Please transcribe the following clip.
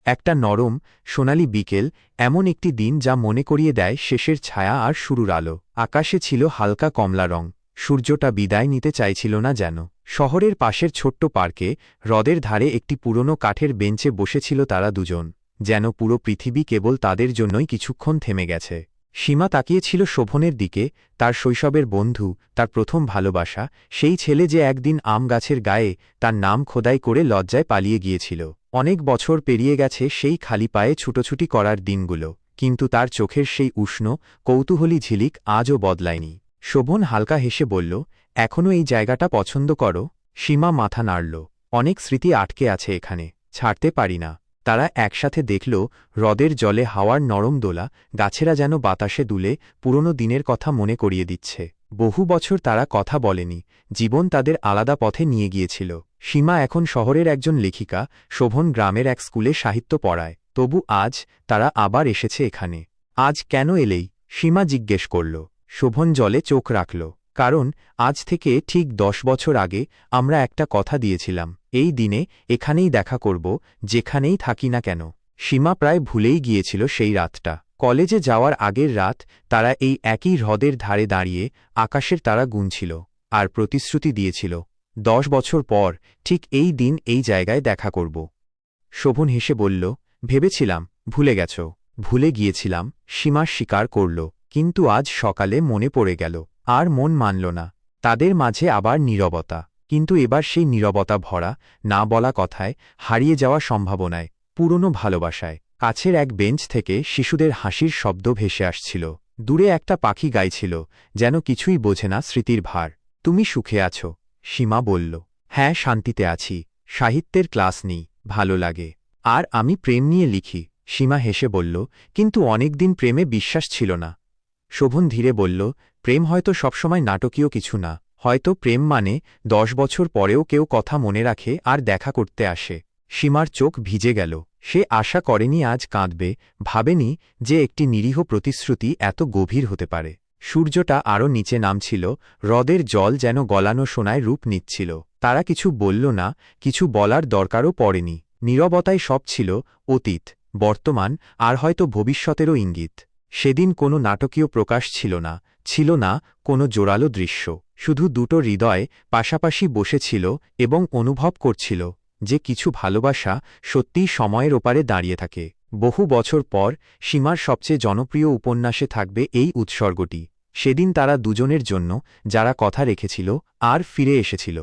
একটা নরম সোনালি বিকেল, এমন একটি দিন যা মনে করিয়ে দেয় শেষের ছায়া আর শুরুর আলো। আকাশে ছিল হালকা কমলা রং, সূর্যটা বিদায় নিতে চাইছিল না যেন। শহরের পাশের ছোট্ট পার্কে হ্রদের ধারে একটি পুরনো কাঠের বেঞ্চে বসেছিল তারা দুজন, যেন পুরো পৃথিবী কেবল তাদের জন্যই কিছুক্ষণ থেমে গেছে। সীমা তাকিয়েছিল শোভনের দিকে, তার শৈশবের বন্ধু, তার প্রথম ভালোবাসা, সেই ছেলে যে একদিন আম গাছের গায়ে তার নাম খোদাই করে লজ্জায় পালিয়ে গিয়েছিল। অনেক বছর পেরিয়ে গেছে সেই খালি পায়ে ছুটোছুটি করার দিনগুলো, কিন্তু তার চোখের সেই উষ্ণ কৌতূহলী ঝিলিক আজও বদলায়নি। শোভন হালকা হেসে বলল, এখনও এই জায়গাটা পছন্দ করো? সীমা মাথা নাড়ল। অনেক স্মৃতি আটকে আছে এখানে, ছাড়তে পারি না। তারা একসাথে দেখল হ্রদের জলে হাওয়ার নরম দোলা, গাছেরা যেন বাতাসে দুলে পুরনো দিনের কথা মনে করিয়ে দিচ্ছে। বহু বছর তারা কথা বলেনি, জীবন তাদের আলাদা পথে নিয়ে গিয়েছিল। সীমা এখন শহরের একজন লেখিকা, শোভন গ্রামের এক স্কুলে সাহিত্য পড়ায়। তবু আজ তারা আবার এসেছে এখানে। আজ কেন এলেই? সীমা জিজ্ঞেস করল। শোভন জলে চোখ রাখল। কারণ আজ থেকে ঠিক 10 বছর আগে আমরা একটা কথা দিয়েছিলাম, এই দিনে এখানেই দেখা করব, যেখানেই থাকি না কেন। সীমা প্রায় ভুলেই গিয়েছিল সেই রাতটা। কলেজে যাওয়ার আগের রাত তারা এই একই হ্রদের ধারে দাঁড়িয়ে আকাশের তারা গুনছিল আর প্রতিশ্রুতি দিয়েছিল, 10 বছর পর ঠিক এই দিন এই জায়গায় দেখা করব। শোভন হেসে বলল, ভেবেছিলাম ভুলে গেছ। ভুলে গিয়েছিলাম, সীমা স্বীকার করল। কিন্তু আজ সকালে মনে পড়ে গেল, আর মন মানল না। তাদের মাঝে আবার নীরবতা, কিন্তু এবার সেই নীরবতা ভরা, না বলা কথায়, হারিয়ে যাওয়া সম্ভাবনায়, পুরনো ভালোবাসায়। কাছের এক বেঞ্চ থেকে শিশুদের হাসির শব্দ ভেসে আসছিল। দূরে একটা পাখি গাইছিল, যেন কিছুই বোঝে না স্মৃতির ভার। তুমি সুখে আছো? সীমা বলল, হ্যাঁ, শান্তিতে আছি। সাহিত্যের ক্লাস নেই, ভালো লাগে। আর আমি প্রেম নিয়ে লিখি। সীমা হেসে বলল, কিন্তু অনেকদিন প্রেমে বিশ্বাস ছিল না। শোভন ধীরে বলল, প্রেম হয়তো সবসময় নাটকীয় কিছু না। হয়তো প্রেম মানে 10 বছর পরেও কেউ কথা মনে রাখে আর দেখা করতে আসে। সীমার চোখ ভিজে গেল। সে আশা করেনি আজ কাঁদবে, ভাবেনি যে একটি নিরীহ প্রতিশ্রুতি এত গভীর হতে পারে। সূর্যটা আরও নিচে নামছিল, হ্রদের জল যেন গলানো সোনায় রূপ নিচ্ছিল। তারা কিছু বলল না, কিছু বলার দরকারও পড়েনি। নীরবতায় সব ছিল, অতীত, বর্তমান আর হয়তো ভবিষ্যতেরও ইঙ্গিত। সেদিন কোনো নাটকীয় প্রকাশ ছিল না, ছিল না কোনো জোরালো দৃশ্য। শুধু দুটো হৃদয় পাশাপাশি বসেছিল এবং অনুভব করছিল যে কিছু ভালোবাসা সত্যিই সময়ের ওপারে দাঁড়িয়ে থাকে। বহু বছর পর সীমার সবচেয়ে জনপ্রিয় উপন্যাসে থাকবে এই উৎসর্গটি, সেদিন তারা দুজনের জন্য যারা কথা রেখেছিল আর ফিরে এসেছিল।